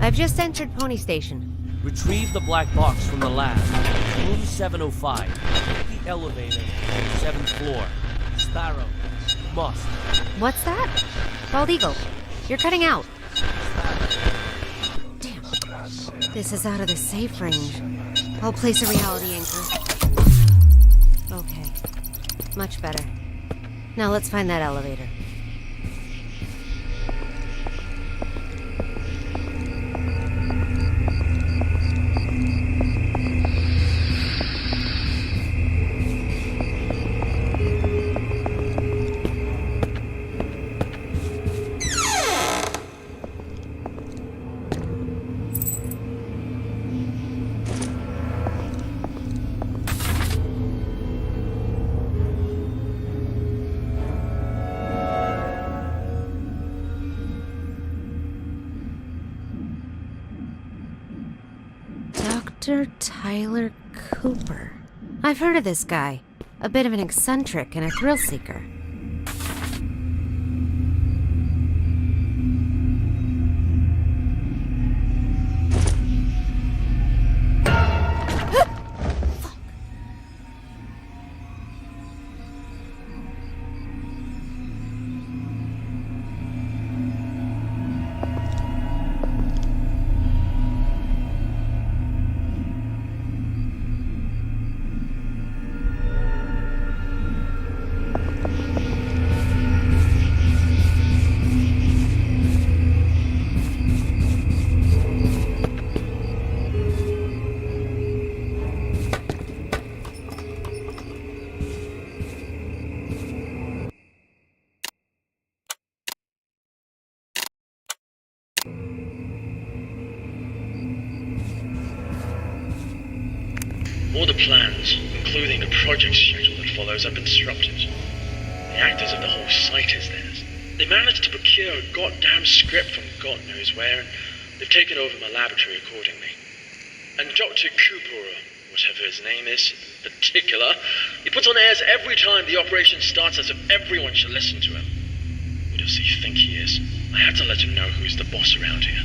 I've just entered Pony Station. Retrieve the black box from the lab. Room 705. The elevator. 7th floor. Sparrow. Must. What's that? Bald Eagle, you're cutting out. Damn. This is out of the safe range. I'll place a reality anchor. Okay. Much better. Now let's find that elevator. Dr. Tyler Cooper. I've heard of this guy. A bit of an eccentric and a thrill seeker. All the plans, including the project schedule that follows, have been disrupted. The actors of the whole site is theirs. They managed to procure a goddamn script from God knows where, and they've taken over my laboratory accordingly. And Dr. Cooper, or whatever his name is, in particular, he puts on airs every time the operation starts as if everyone should listen to him. Who does he think he is? I have to let him know who's the boss around here.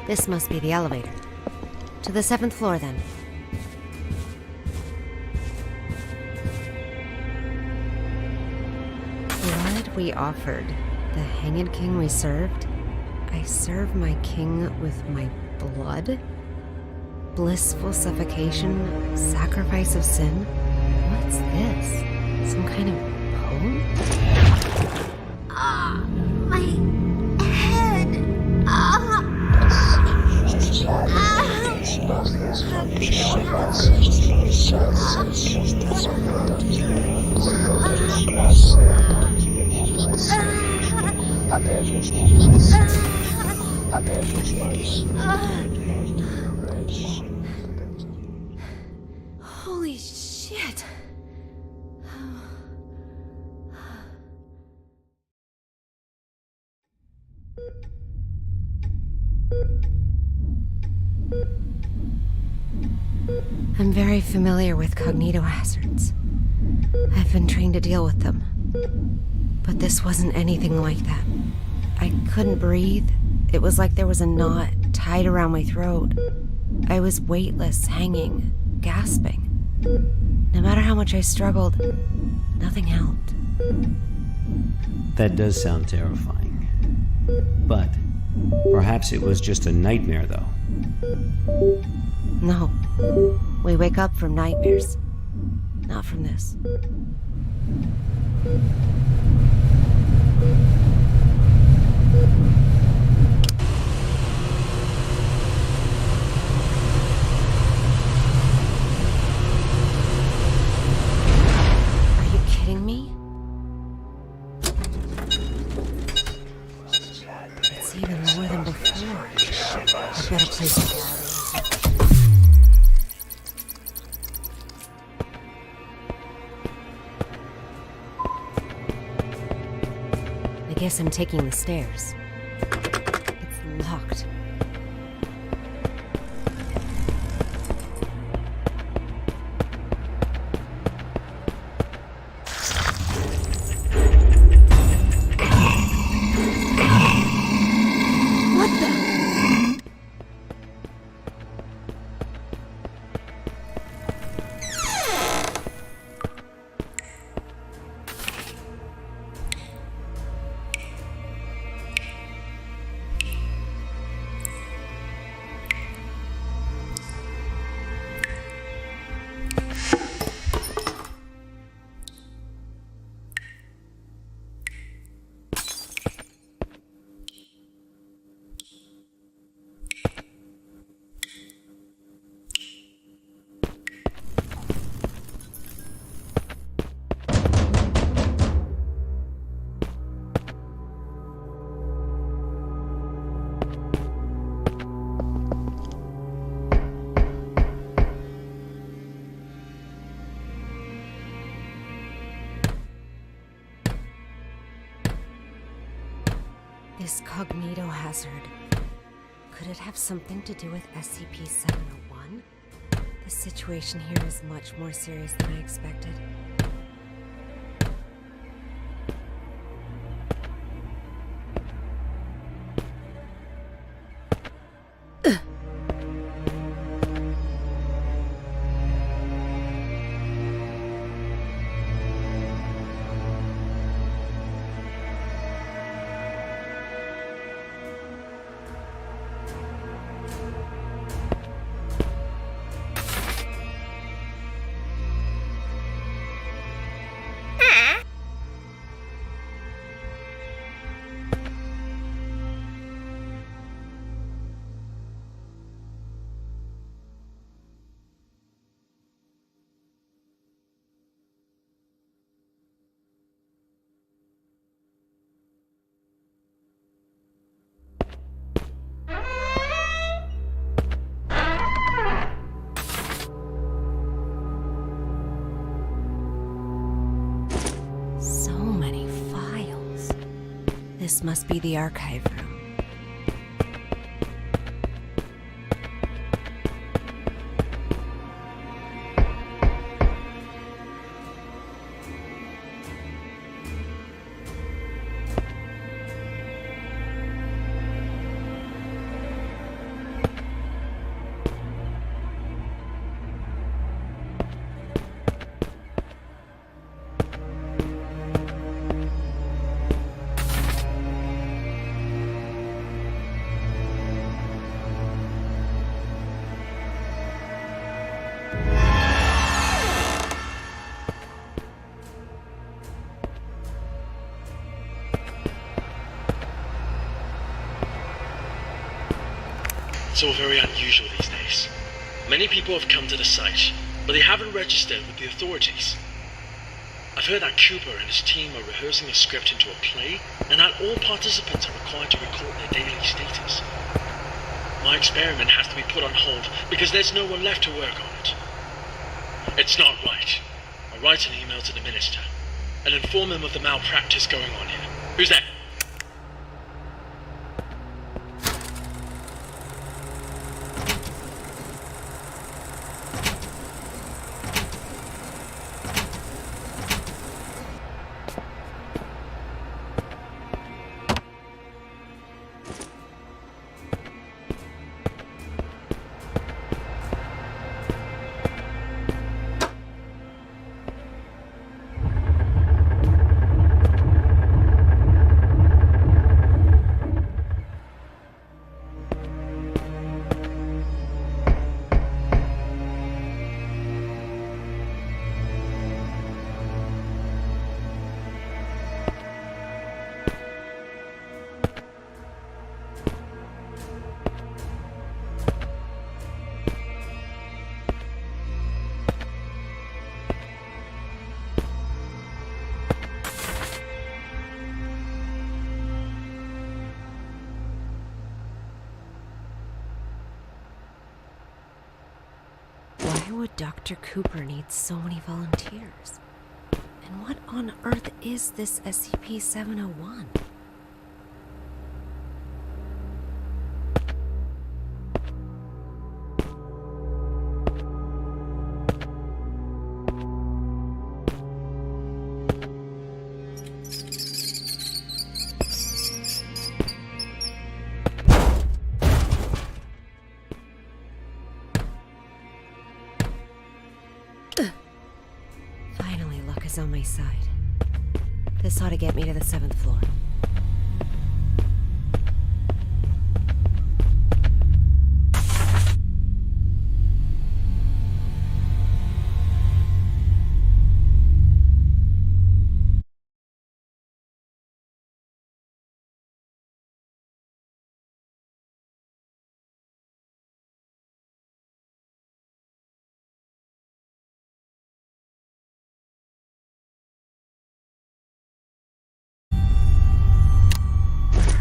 This must be the elevator. To the 7th floor, then. Blood we offered. The Hanged King we served. I serve my king with my blood? Blissful suffocation? Sacrifice of sin? What's this? Some kind of poem? My head. Holy shit! I'm very familiar with cognito hazards. I've been trained to deal with them. But this wasn't anything like that. I couldn't breathe. It was like there was a knot tied around my throat. I was weightless, hanging, gasping. No matter how much I struggled, nothing helped. That does sound terrifying. But perhaps it was just a nightmare, though. No. We wake up from nightmares. Not from this. Are you kidding me? It's even lower than before. I've got to place it down. I guess I'm taking the stairs. It's locked. What the? This cognito hazard. Could it have something to do with SCP-701? The situation here is much more serious than I expected. This must be the archive room. It's all very unusual these days. Many people have come to the site, but they haven't registered with the authorities. I've heard that Cooper and his team are rehearsing a script into a play, and that all participants are required to record their daily status. My experiment has to be put on hold because there's no one left to work on it. It's not right. I'll write an email to the minister and inform him of the malpractice going on here. Who's that? Why would Dr. Cooper need so many volunteers? And what on earth is this SCP-701? Finally, luck is on my side. This ought to get me to the 7th floor.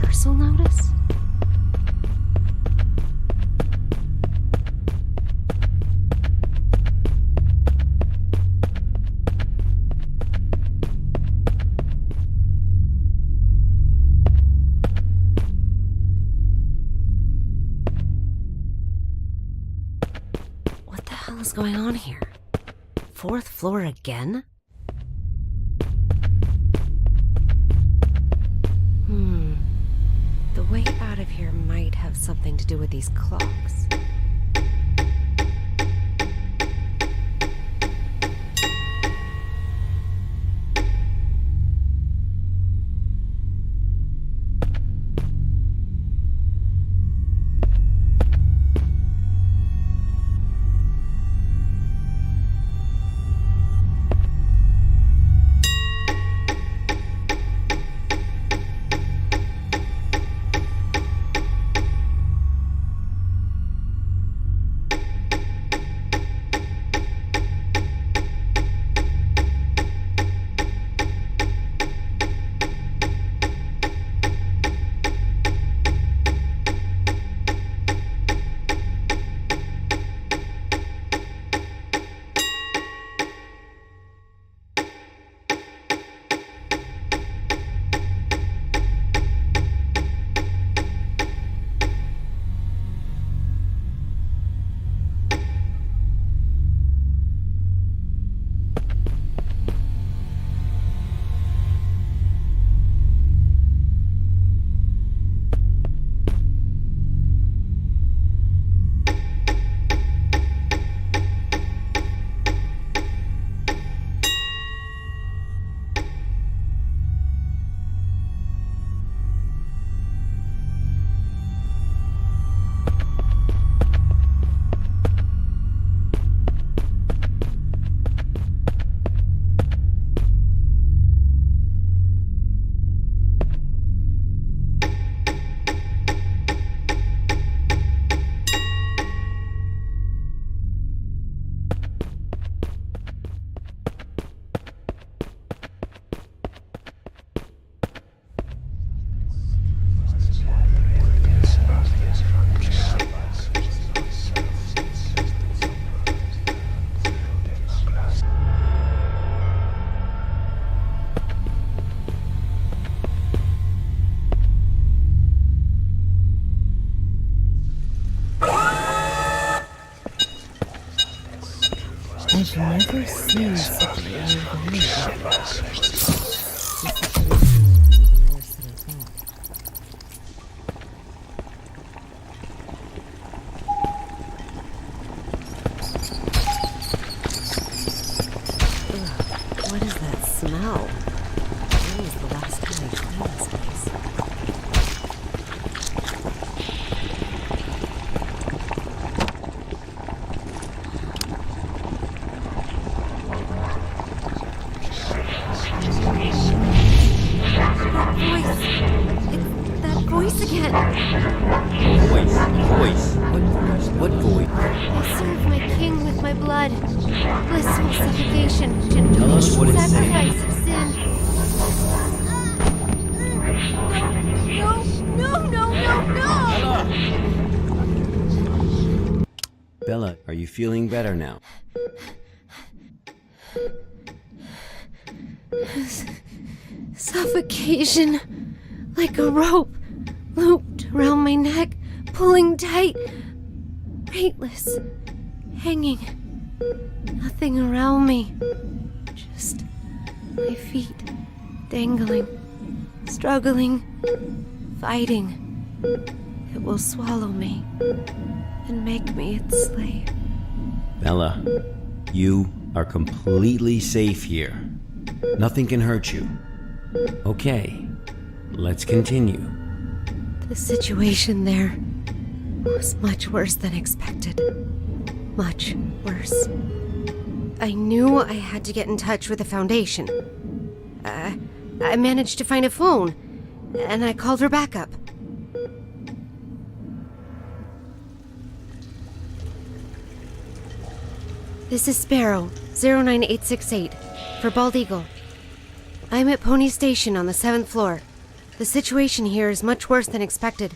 Rehearsal notice? What the hell is going on here? 4th floor again? The way out of here might have something to do with these clocks. I've never seen such What is that smell? When was the last time I cleaned this place? That voice again. Voice? What voice? I serve my king with my blood. Blissful suffocation. Tell us what it's saying. Sacrifice of sin. No! Bella, are you feeling better now? Suffocation. Like a rope looped around my neck, pulling tight. Weightless. Hanging. Nothing around me. Just my feet dangling, struggling, fighting. It will swallow me and make me its slave. Bella, you are completely safe here. Nothing can hurt you. Okay, let's continue. The situation there was much worse than expected. Much worse. I knew I had to get in touch with the Foundation. I managed to find a phone, and I called her backup. This is Sparrow, 09868, for Bald Eagle. I'm at Pony Station on the 7th floor. The situation here is much worse than expected.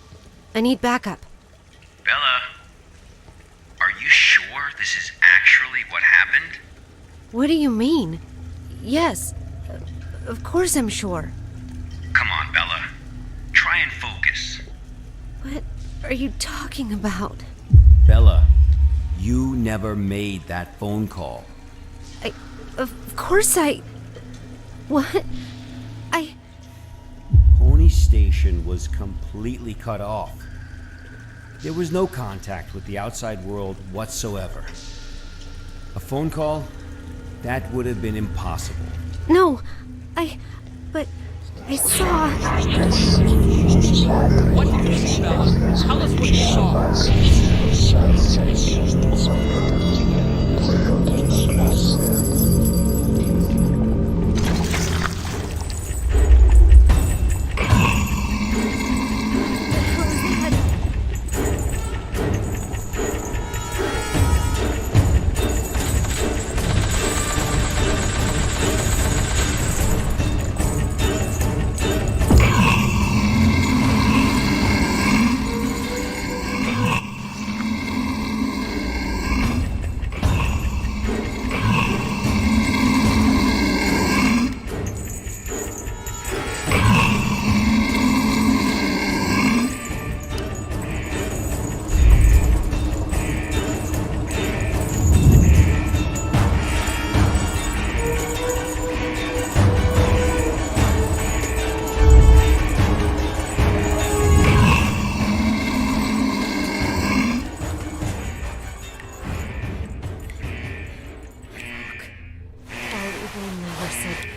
I need backup. Bella, are you sure this is actually what happened? What do you mean? Yes, of course I'm sure. Come on, Bella. Try and focus. What are you talking about? Bella, you never made that phone call. Of course What? Pony Station was completely cut off. There was no contact with the outside world whatsoever. A phone call? That would have been impossible. No, but I saw... What did you see, Bella? Tell us what you saw.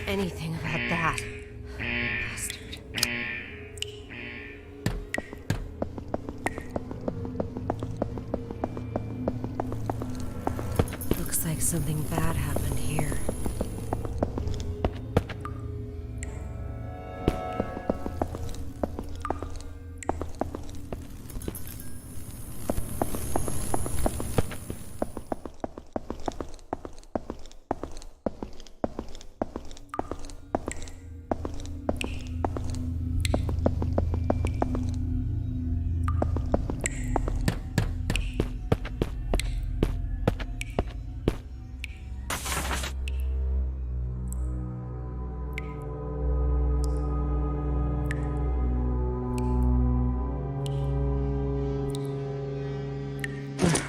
Anything about that. Bastard. Looks like something bad happened here.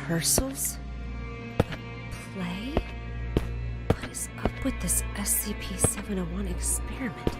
Rehearsals? A play? with this SCP-701 experiment?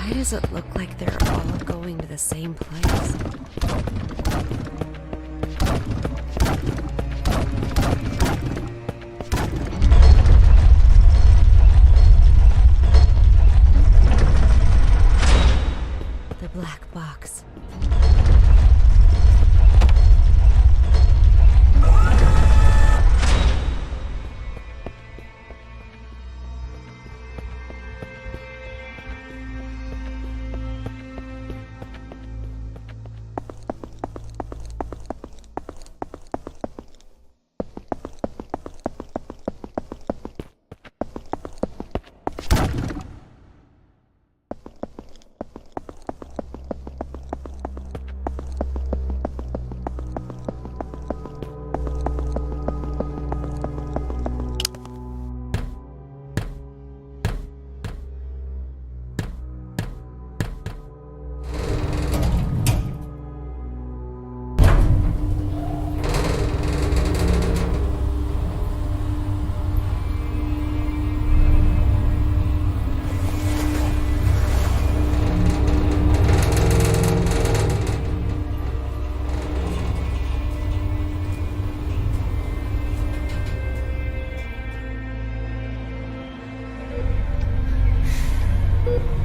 Why does it look like they're all going to the same place? The black box.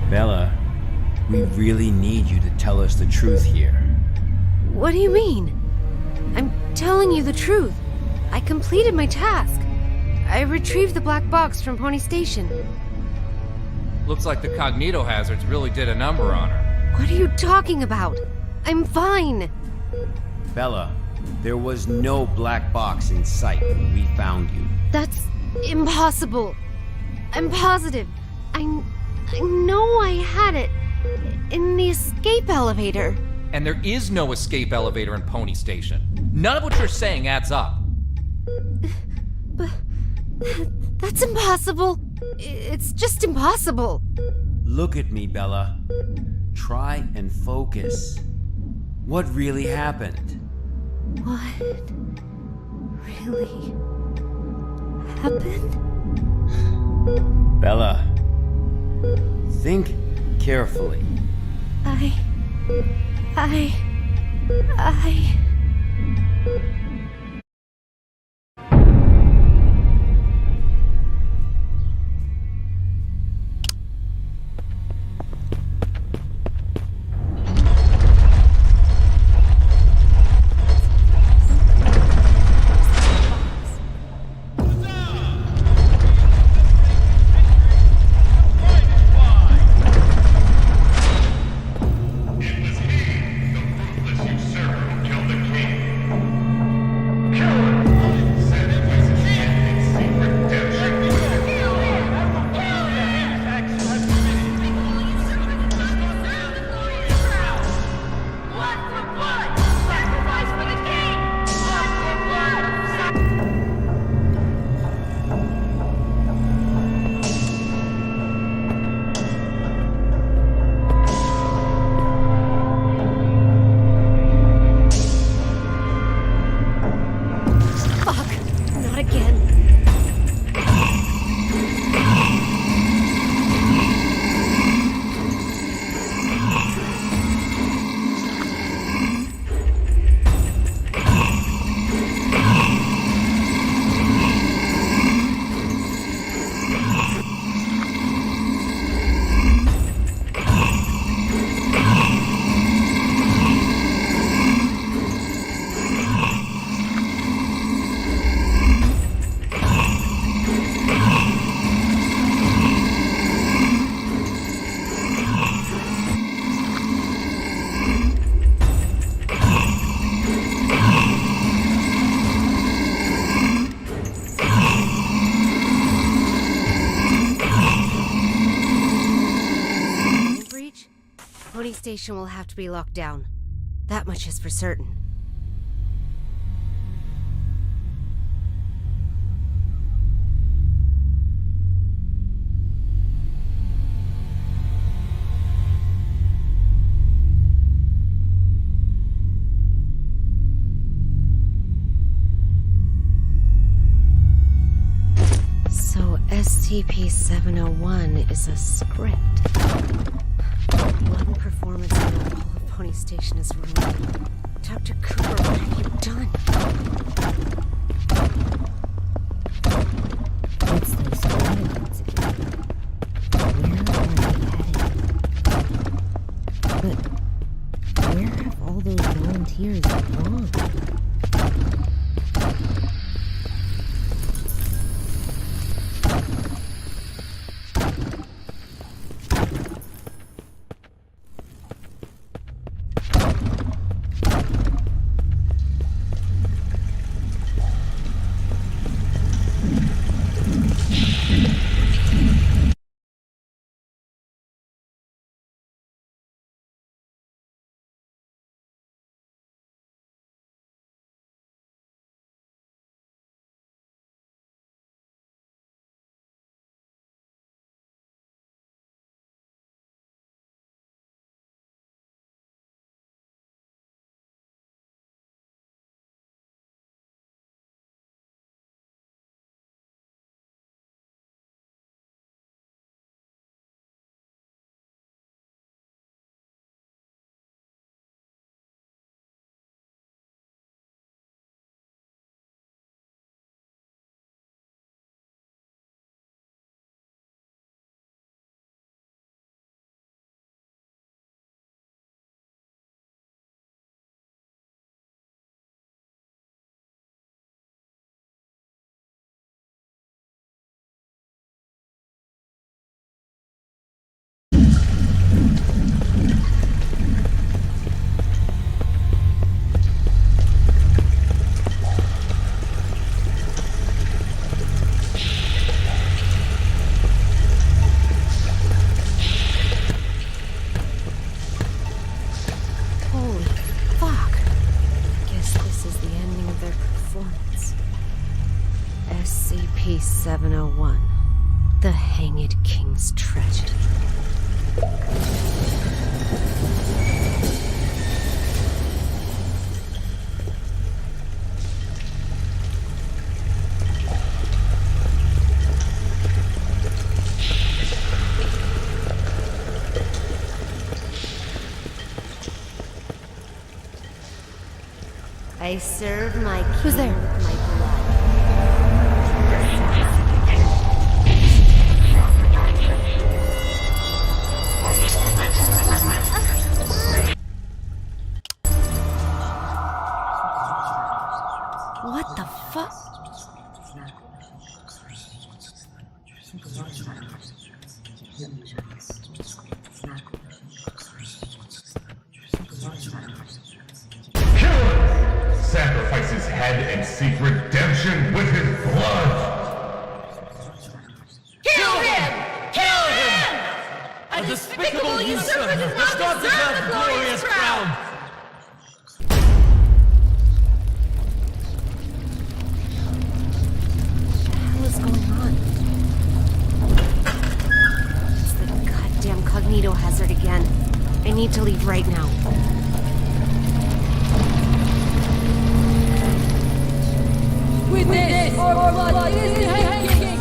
Bella, we really need you to tell us the truth here. What do you mean? I'm telling you the truth. I completed my task. I retrieved the black box from Pony Station. Looks like the cognito hazards really did a number on her. What are you talking about? I'm fine. Bella, there was no black box in sight when we found you. That's impossible. I'm positive. I know I had it in the escape elevator. And there is no escape elevator in Pony Station. None of what you're saying adds up. But that's impossible. It's just impossible. Look at me, Bella. Try and focus. What really happened? What really happened? Bella, think carefully. I Pony Station will have to be locked down. That much is for certain. So SCP-701 is a script. One performance in all of Pony Station is ruined. Dr. Cooper, what have you done? It's those violins again. Where are they headed? But where have all those volunteers gone? Holy fuck. Guess this is the ending of their performance. SCP-701. The Hanged King's Tragedy. I serve my king. Who's there? With my blood. What the fuck? Sacrifice his head and seek redemption with his blood! A despicable usurper does not deserve the glorious crown! What is going on? It's the goddamn Cognito hazard again. I need to leave right now. Witness or blood is the hanging.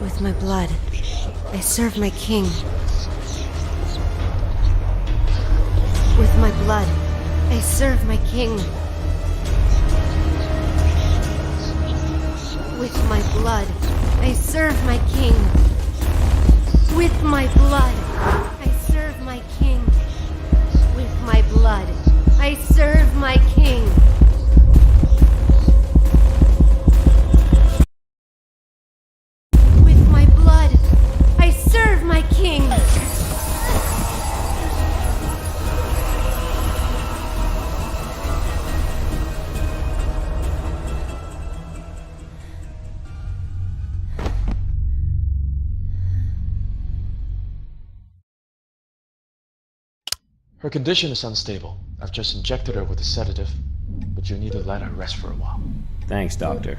With my blood, I serve my king. With my blood, I serve my king. With my blood, I serve my king. With my blood, I serve my king. With my blood, I serve my king. With my blood, I serve my king. Her condition is unstable. I've just injected her with a sedative, but you need to let her rest for a while. Thanks, Doctor.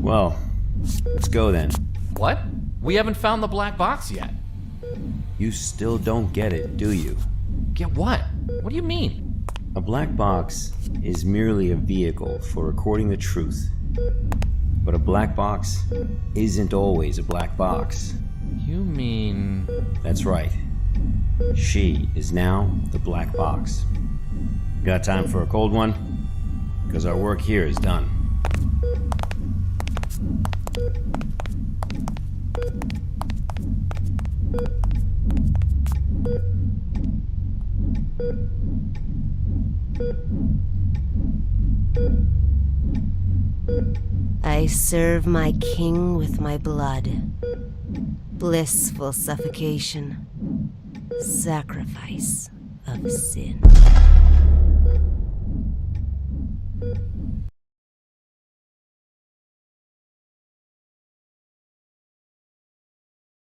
Well, let's go then. What? We haven't found the black box yet. You still don't get it, do you? Get what? What do you mean? A black box is merely a vehicle for recording the truth. But a black box isn't always a black box. You mean... That's right. She is now the black box. Got time for a cold one? Because our work here is done. I serve my king with my blood. Blissful suffocation. Sacrifice of sin.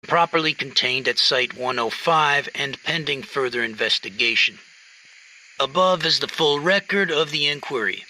Properly contained at Site 105 and pending further investigation. Above is the full record of the inquiry.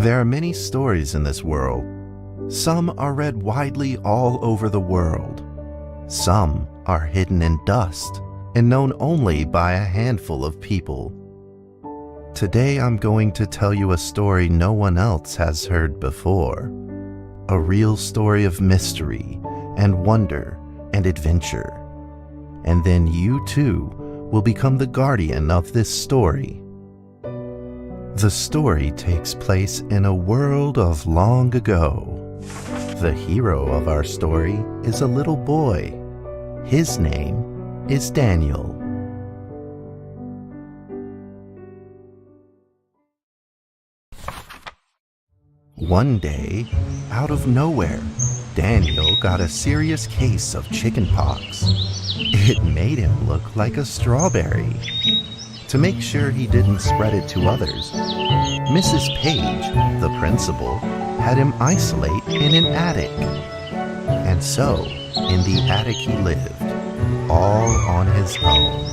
There are many stories in this world. Some are read widely all over the world. Some are hidden in dust and known only by a handful of people. Today I'm going to tell you a story no one else has heard before. A real story of mystery and wonder and adventure. And then you too will become the guardian of this story. The story takes place in a world of long ago. The hero of our story is a little boy. His name is Daniel. One day, out of nowhere, Daniel got a serious case of chickenpox. It made him look like a strawberry. To make sure he didn't spread it to others, Mrs. Page, the principal, had him isolate in an attic. And so, in the attic he lived, all on his own.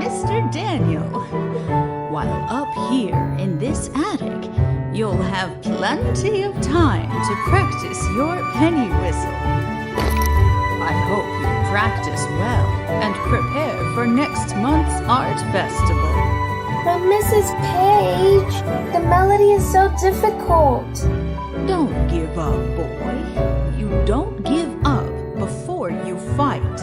Mr. Daniel, while up here in this attic, you'll have plenty of time to practice your penny whistle. I hope you practice well and prepare for next month's art festival. But Mrs. Page, the melody is so difficult. Don't give up, boy. You don't give up before you fight.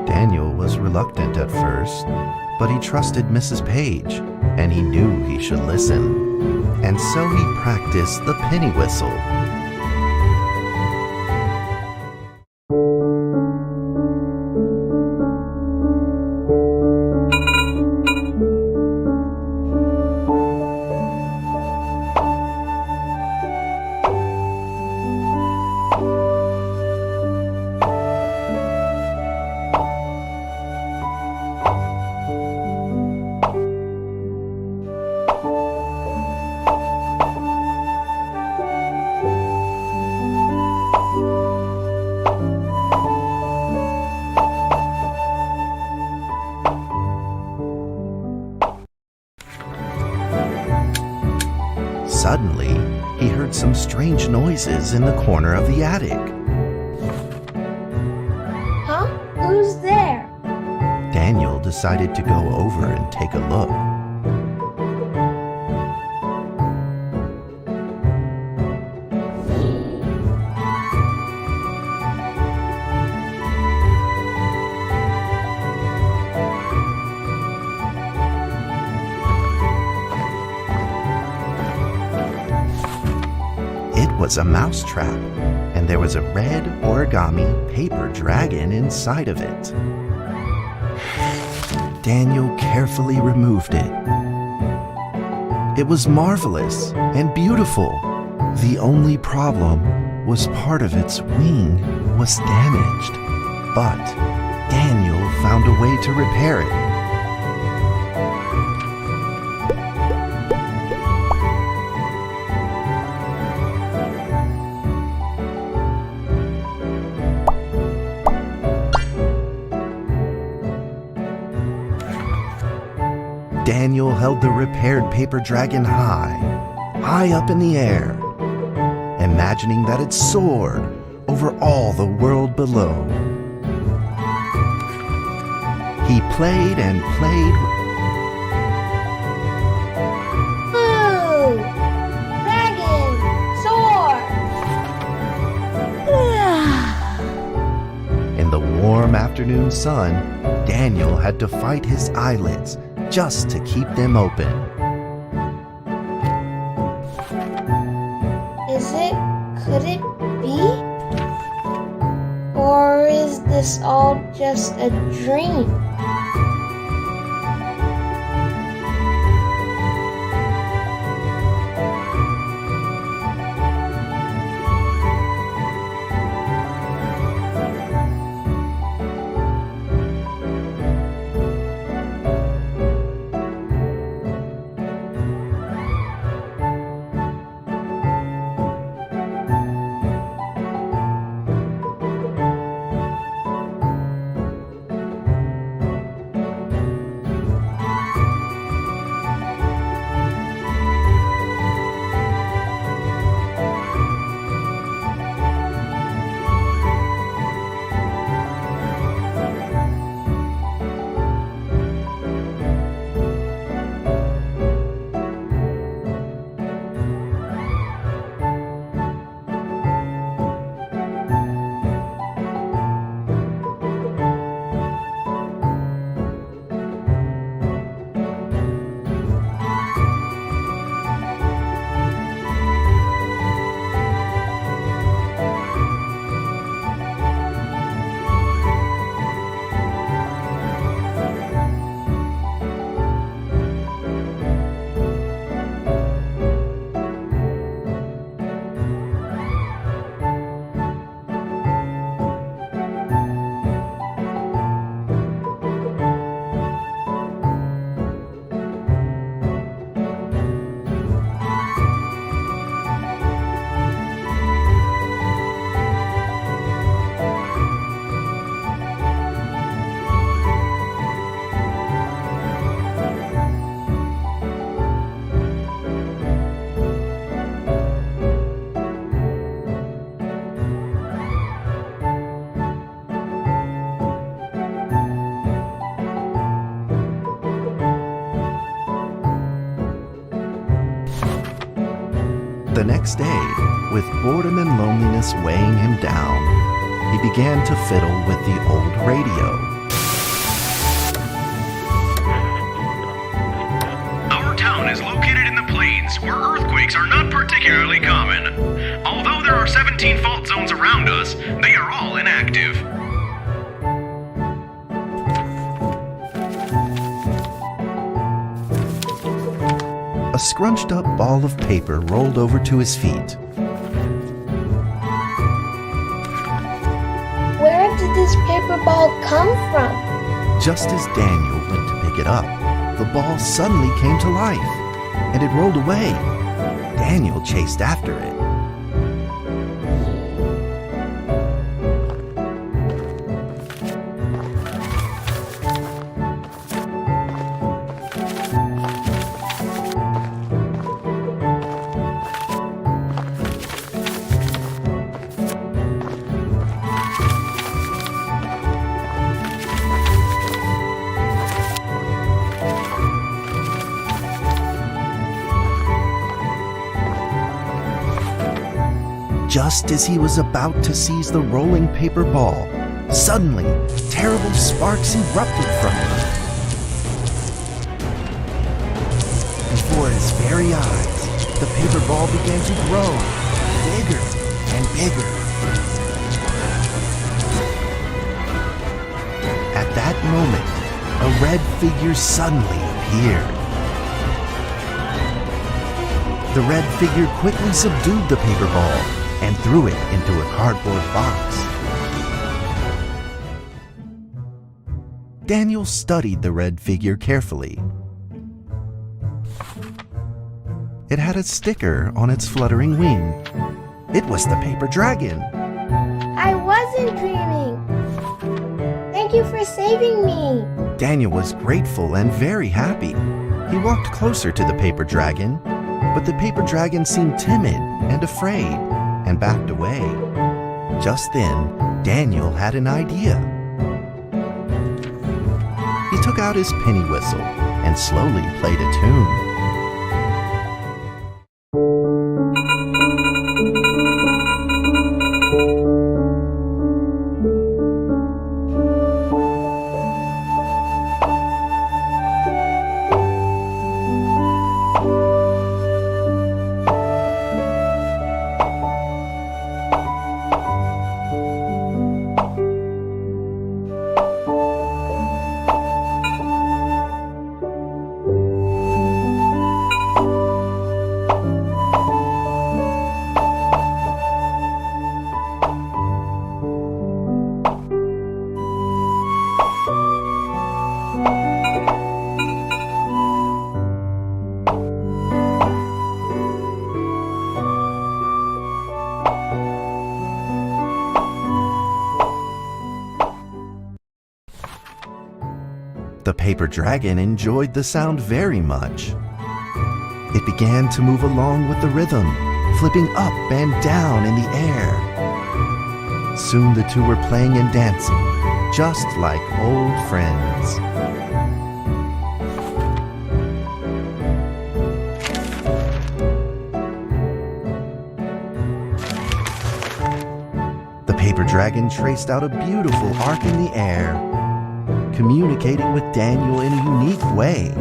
Daniel was reluctant at first, but he trusted Mrs. Page, and he knew he should listen. And so he practiced the penny whistle. Suddenly, he heard some strange noises in the corner of the attic. Huh? Who's there? Daniel decided to go over and take a look. It was a mousetrap, and there was a red origami paper dragon inside of it. Daniel carefully removed it. It was marvelous and beautiful. The only problem was part of its wing was damaged, but Daniel found a way to repair it. Daniel held the repaired paper dragon high up in the air, imagining that it soared over all the world below. He played and played. Boo! Dragon! Soar! In the warm afternoon sun, Daniel had to fight his eyelids just to keep them open. Could it be? Or is this all just a dream? The next day, with boredom and loneliness weighing him down, he began to fiddle with the old radio. Our town is located in the plains, where earthquakes are not particularly common. Although there are 17 fault zones around us, they are all inactive. A scrunched up ball of paper rolled over to his feet. Where did this paper ball come from? Just as Daniel went to pick it up, the ball suddenly came to life, and it rolled away. Daniel chased after it. Just as he was about to seize the rolling paper ball, suddenly, terrible sparks erupted from it. Before his very eyes, the paper ball began to grow bigger and bigger. At that moment, a red figure suddenly appeared. The red figure quickly subdued the paper ball and threw it into a cardboard box. Daniel studied the red figure carefully. It had a sticker on its fluttering wing. It was the paper dragon. I wasn't dreaming. Thank you for saving me. Daniel was grateful and very happy. He walked closer to the paper dragon, but the paper dragon seemed timid and afraid and backed away. Just then, Daniel had an idea. He took out his penny whistle and slowly played a tune. The paper dragon enjoyed the sound very much. It began to move along with the rhythm, flipping up and down in the air. Soon the two were playing and dancing, just like old friends. The paper dragon traced out a beautiful arc in the air, communicating with Daniel in a unique way.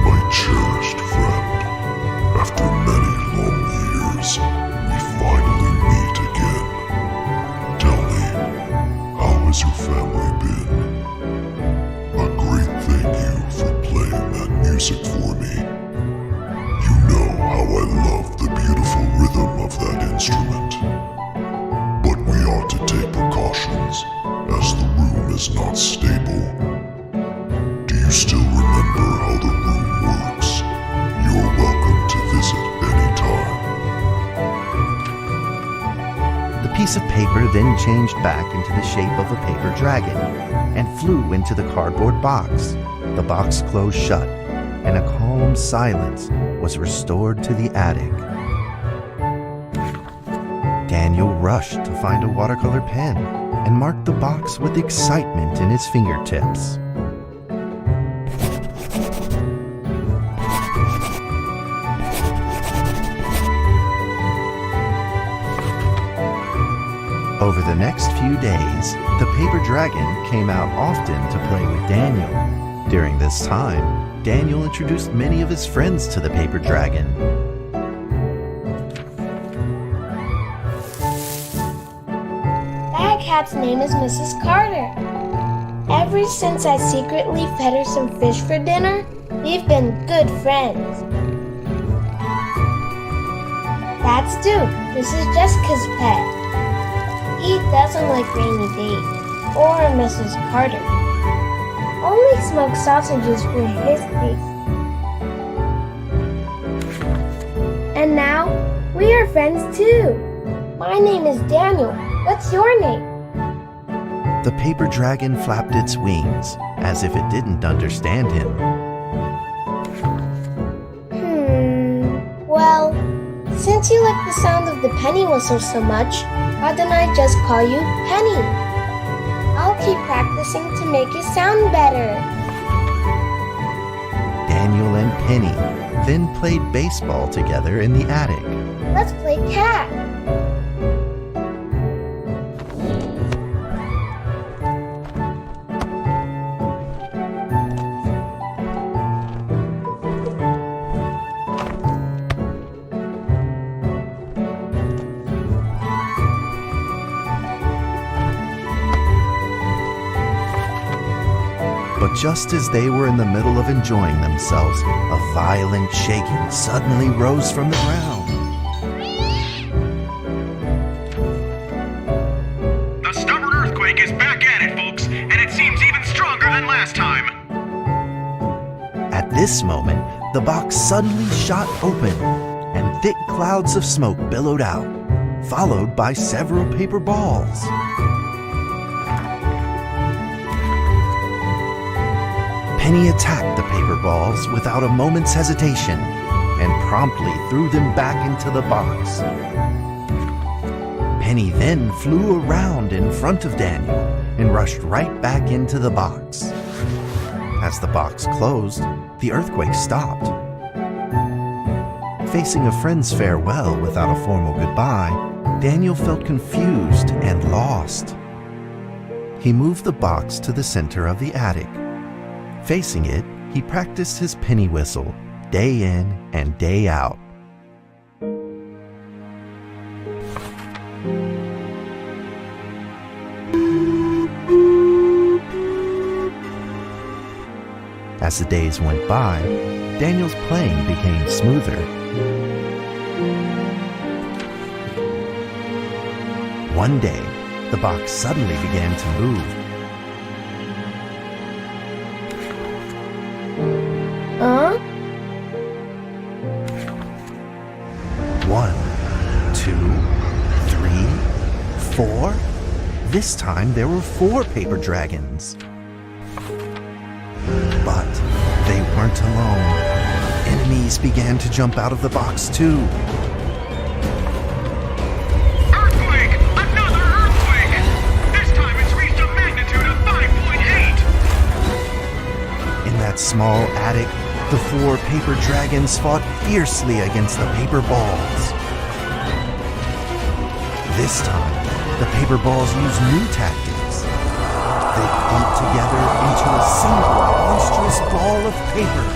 My cherished friend, after many long years, we finally meet again. Tell me, how has your family been? A great thank you for playing that music for me. You know how I love the beautiful rhythm of that instrument. But we ought to take precautions, as the room is not stable. Do you still remember how the room works? You're welcome to visit anytime. The piece of paper then changed back into the shape of a paper dragon and flew into the cardboard box. The box closed shut, and a calm silence was restored to the attic. Daniel rushed to find a watercolor pen and marked the box with excitement in his fingertips. Over the next few days, the paper dragon came out often to play with Daniel. During this time, Daniel introduced many of his friends to the paper dragon. That cat's name is Mrs. Carter. Ever since I secretly fed her some fish for dinner, we've been good friends. That's Duke, Mrs. Jessica's pet. He doesn't like Rainy Days or Mrs. Carter. Only smoked sausages for his taste. And now, we are friends too. My name is Daniel. What's your name? The paper dragon flapped its wings, as if it didn't understand him. Well, since you like the sound of the penny whistle so much, why don't I just call you Penny? I'll keep practicing to make it sound better. Daniel and Penny, then played baseball together in the attic. Let's play tag. But just as they were in the middle of enjoying themselves, a violent shaking suddenly rose from the ground. The stubborn earthquake is back at it, folks, and it seems even stronger than last time. At this moment, the box suddenly shot open, and thick clouds of smoke billowed out, followed by several paper balls. Penny attacked the paper balls without a moment's hesitation and promptly threw them back into the box. Penny then flew around in front of Daniel and rushed right back into the box. As the box closed, the earthquake stopped. Facing a friend's farewell without a formal goodbye, Daniel felt confused and lost. He moved the box to the center of the attic. Facing it, he practiced his penny whistle day in and day out. As the days went by, Daniel's playing became smoother. One day, the box suddenly began to move. Huh? 1, 2, 3, 4. This time there were 4 paper dragons. But they weren't alone. Enemies began to jump out of the box too. Earthquake! Another earthquake! This time it's reached a magnitude of 5.8! In that small attic, the 4 paper dragons fought fiercely against the paper balls. This time, the paper balls used new tactics. They clumped together into a single monstrous ball of paper.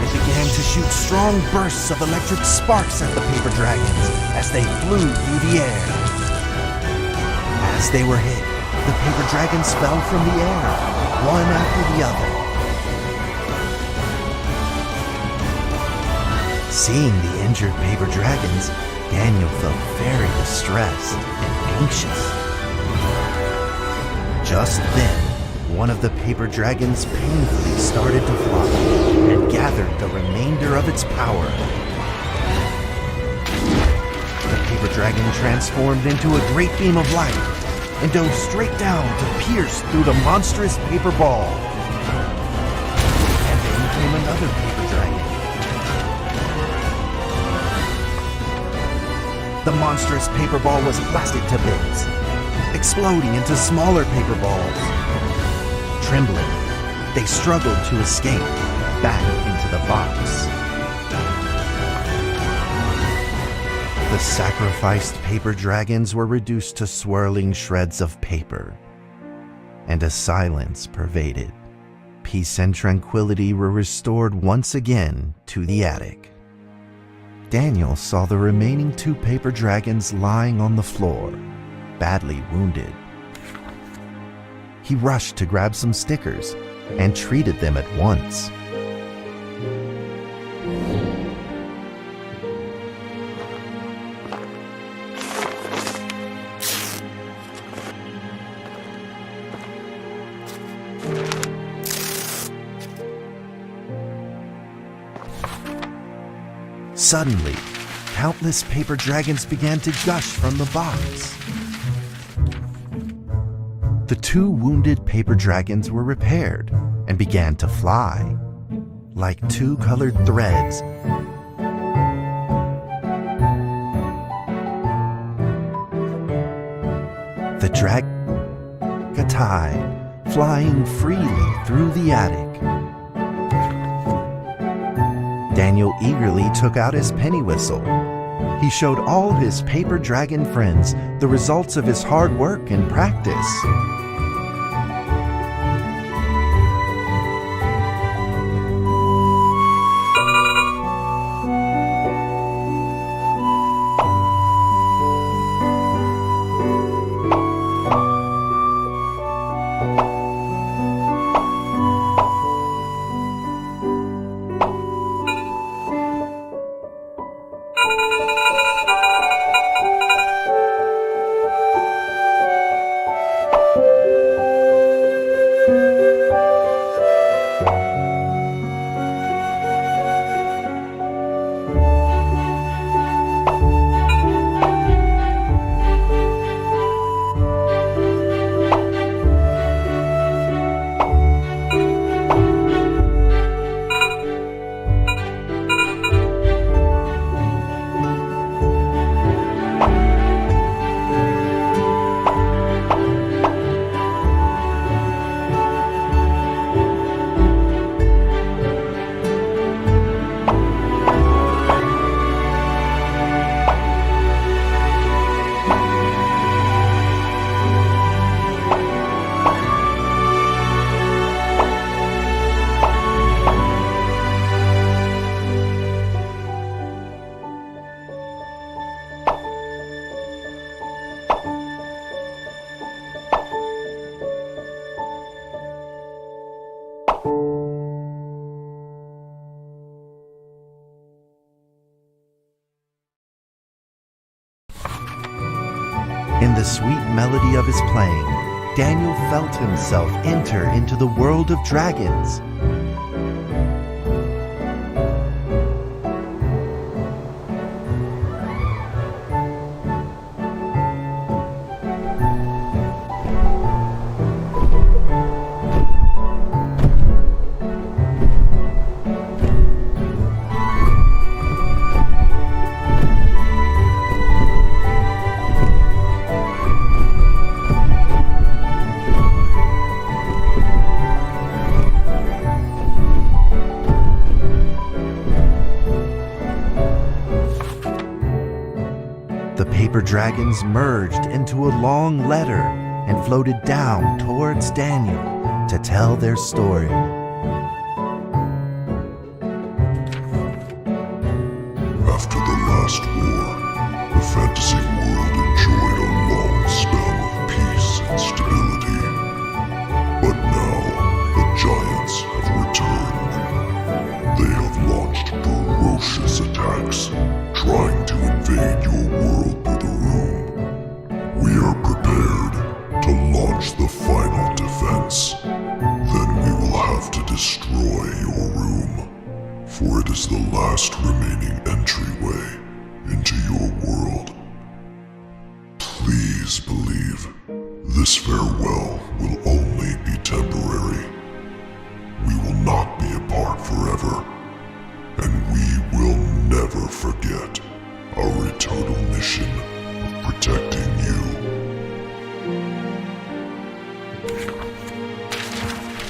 It began to shoot strong bursts of electric sparks at the paper dragons as they flew through the air. As they were hit, the paper dragons fell from the air, one after the other. Seeing the injured paper dragons, Daniel felt very distressed and anxious. Just then, one of the paper dragons painfully started to fly and gathered the remainder of its power. The paper dragon transformed into a great beam of light and dove straight down to pierce through the monstrous paper ball. And then came another paper dragon. The monstrous paper ball was blasted to bits, exploding into smaller paper balls. Trembling, they struggled to escape back into the box. The sacrificed paper dragons were reduced to swirling shreds of paper, and a silence pervaded. Peace and tranquility were restored once again to the attic. Daniel saw the remaining 2 paper dragons lying on the floor, badly wounded. He rushed to grab some stickers and treated them at once. Suddenly, countless paper dragons began to gush from the box. The 2 wounded paper dragons were repaired and began to fly, like 2 colored threads. The dragatai, flying freely through the attic. Daniel eagerly took out his penny whistle. He showed all his paper dragon friends the results of his hard work and practice. In the sweet melody of his playing, Daniel felt himself enter into the world of dragons. The paper dragons merged into a long letter and floated down towards Daniel to tell their story. After the last war, the fantasy world enjoyed a long spell of peace and stability. But now, the giants have returned. They have launched ferocious attacks, trying to invade your world through the room. We are prepared to launch the final defense. Then we will have to destroy your room, for it is the last remaining entryway into your world. Please believe this farewell will only be temporary. We will not be apart forever, and we will never forget our eternal mission of protecting you.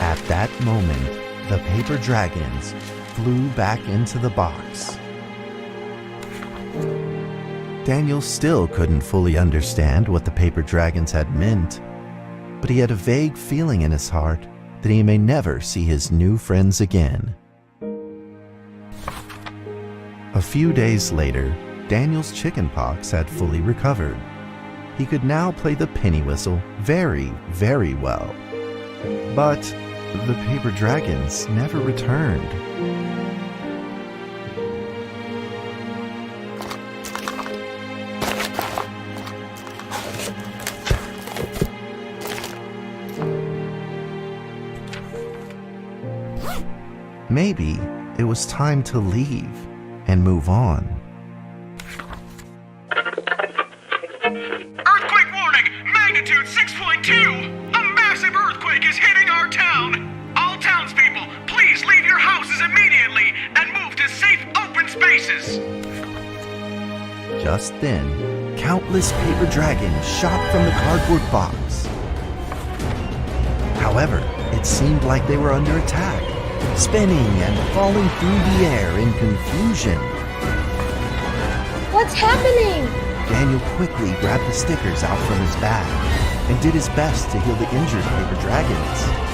At that moment, the paper dragons flew back into the box. Daniel still couldn't fully understand what the paper dragons had meant, but he had a vague feeling in his heart that he may never see his new friends again. A few days later, Daniel's chickenpox had fully recovered. He could now play the penny whistle very, very well. But the paper dragons never returned. Maybe it was time to leave and move on. Earthquake warning! Magnitude 6.2! A massive earthquake is hitting our town! All townspeople, please leave your houses immediately and move to safe open spaces! Just then, countless paper dragons shot from the cardboard box. However, it seemed like they were under attack, spinning and falling through the air in confusion. What's happening? Daniel quickly grabbed the stickers out from his bag and did his best to heal the injured paper dragons.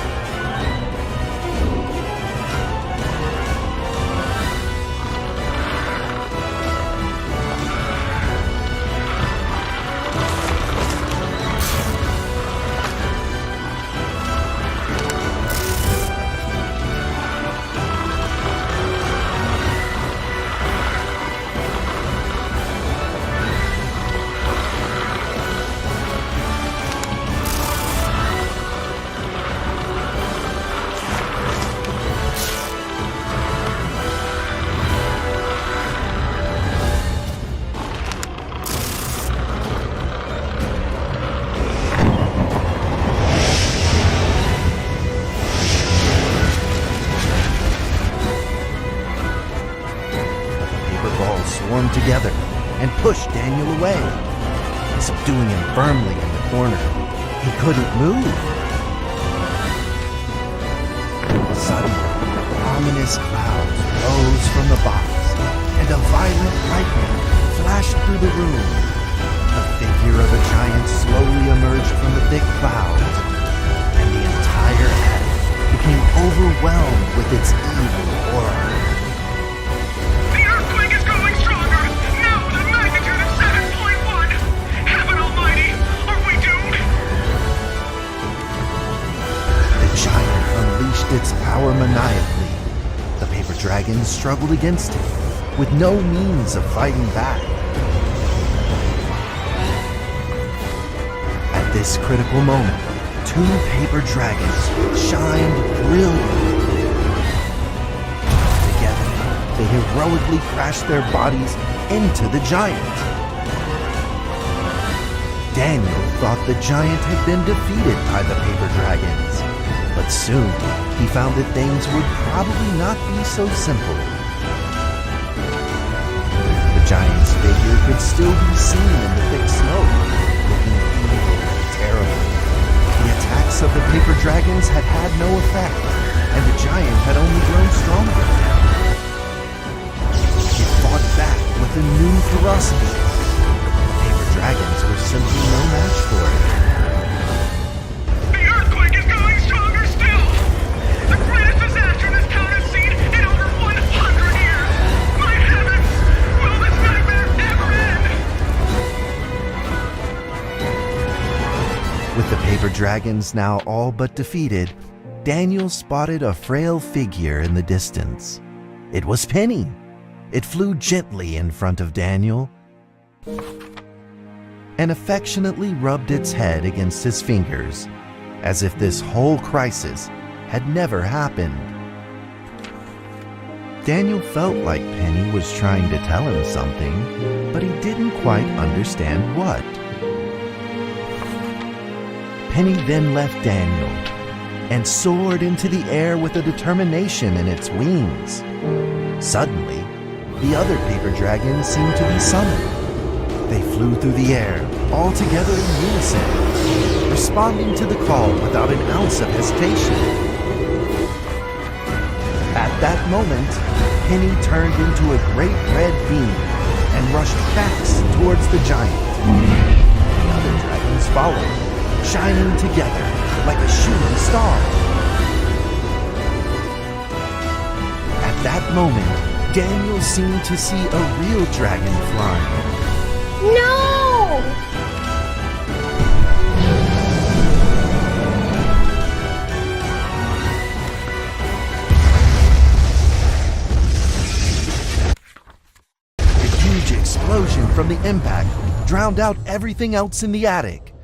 Swarmed together and pushed Daniel away, subduing him firmly in the corner. He couldn't move. Suddenly, ominous clouds rose from the box, and a violent lightning flashed through the room. The figure of a giant slowly emerged from the thick clouds, and the entire attic became overwhelmed with its evil aura. Its power maniacally. The paper dragons struggled against it, with no means of fighting back. At this critical moment, two paper dragons shined brilliantly. Together, they heroically crashed their bodies into the giant. Daniel thought the giant had been defeated by the paper dragons. But soon, he found that things would probably not be so simple. The giant's figure could still be seen in the thick smoke, looking evil and terrible. The attacks of the paper dragons had had no effect, and the giant had only grown stronger. It fought back with a new ferocity. The paper dragons were simply no match for it. With the paper dragons now all but defeated, Daniel spotted a frail figure in the distance. It was Penny. It flew gently in front of Daniel and affectionately rubbed its head against his fingers, as if this whole crisis had never happened. Daniel felt like Penny was trying to tell him something, but he didn't quite understand what. Penny then left Daniel and soared into the air with a determination in its wings. Suddenly, the other paper dragons seemed to be summoned. They flew through the air, all together in unison, responding to the call without an ounce of hesitation. At that moment, Penny turned into a great red beam and rushed fast towards the giant. The other dragons followed, shining together like a shooting star. At that moment, Daniel seemed to see a real dragon flying. No! A huge explosion from the impact drowned out everything else in the attic.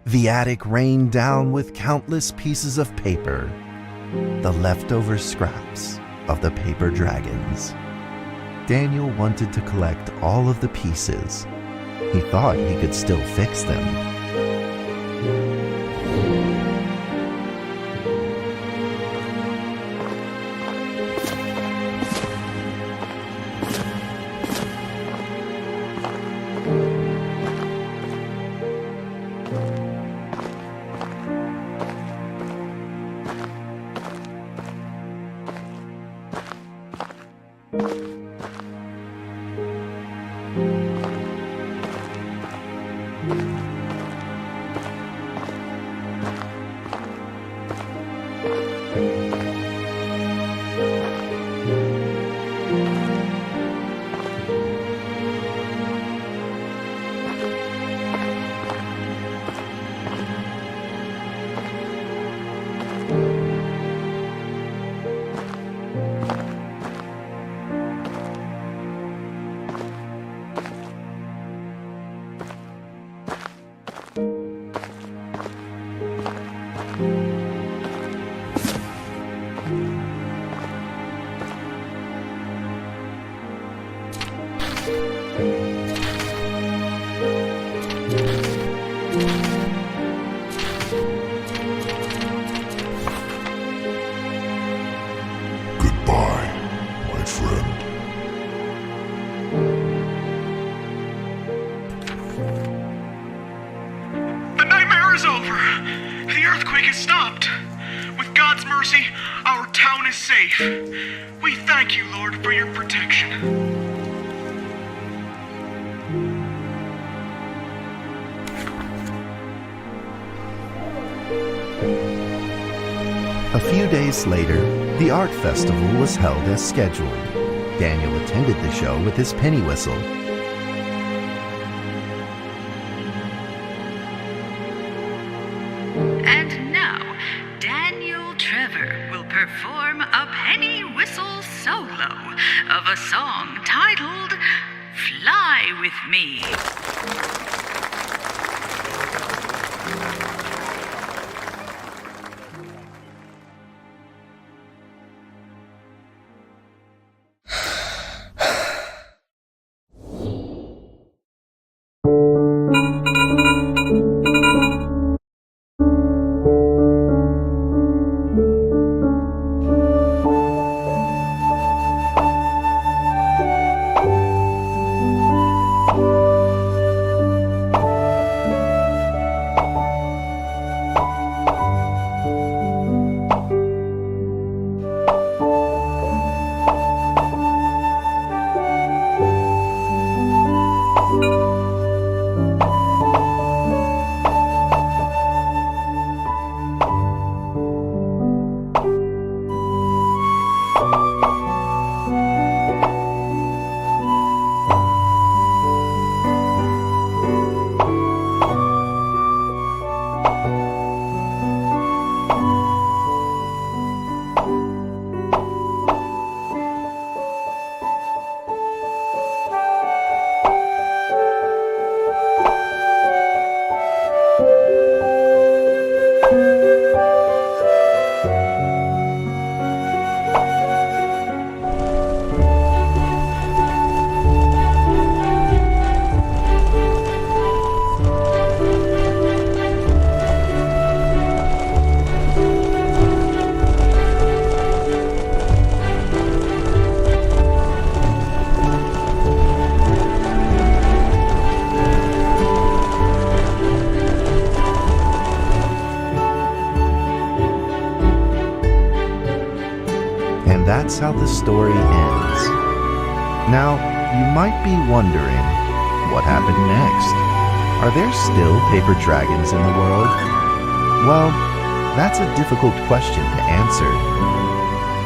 The attic rained down with countless pieces of paper, the leftover scraps of the paper dragons. Daniel wanted to collect all of the pieces. He thought he could still fix them. Goodbye, my friend. The nightmare is over. The earthquake has stopped. With God's mercy, our town is safe. We thank you, Lord, for your protection. A few days later, the art festival was held as scheduled. Daniel attended the show with his penny whistle. And now, Daniel Trevor will perform a penny whistle solo of a song titled Fly With Me. That's how the story ends. Now, you might be wondering, what happened next? Are there still paper dragons in the world? Well, that's a difficult question to answer.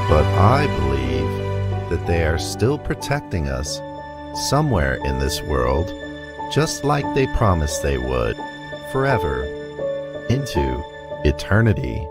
But I believe that they are still protecting us somewhere in this world, just like they promised they would, forever, into eternity.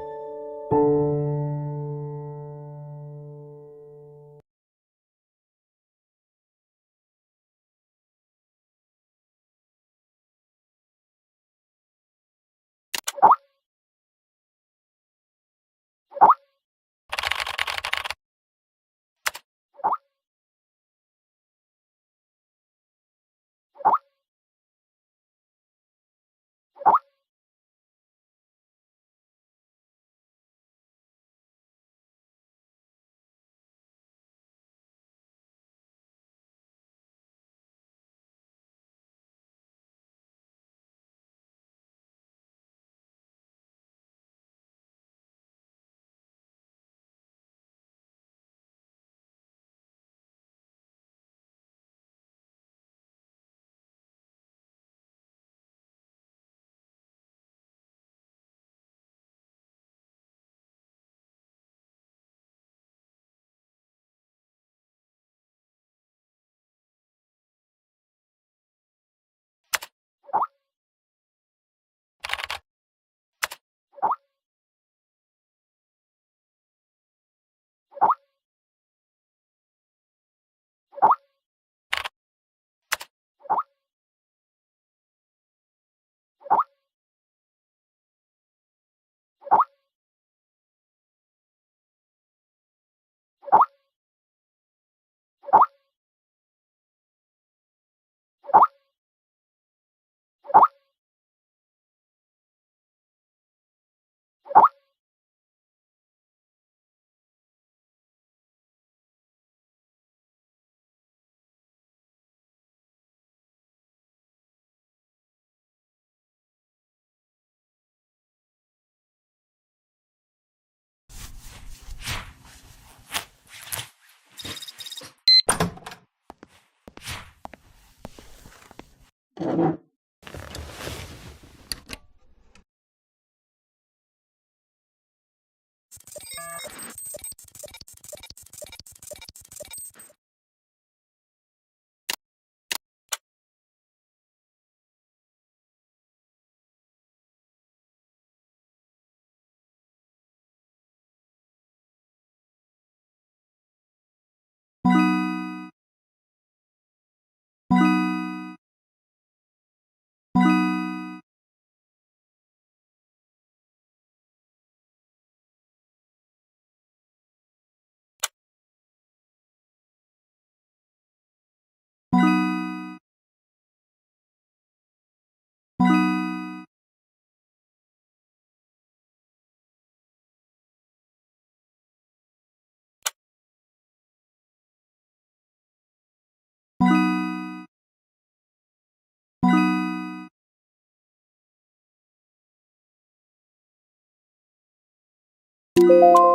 Bye.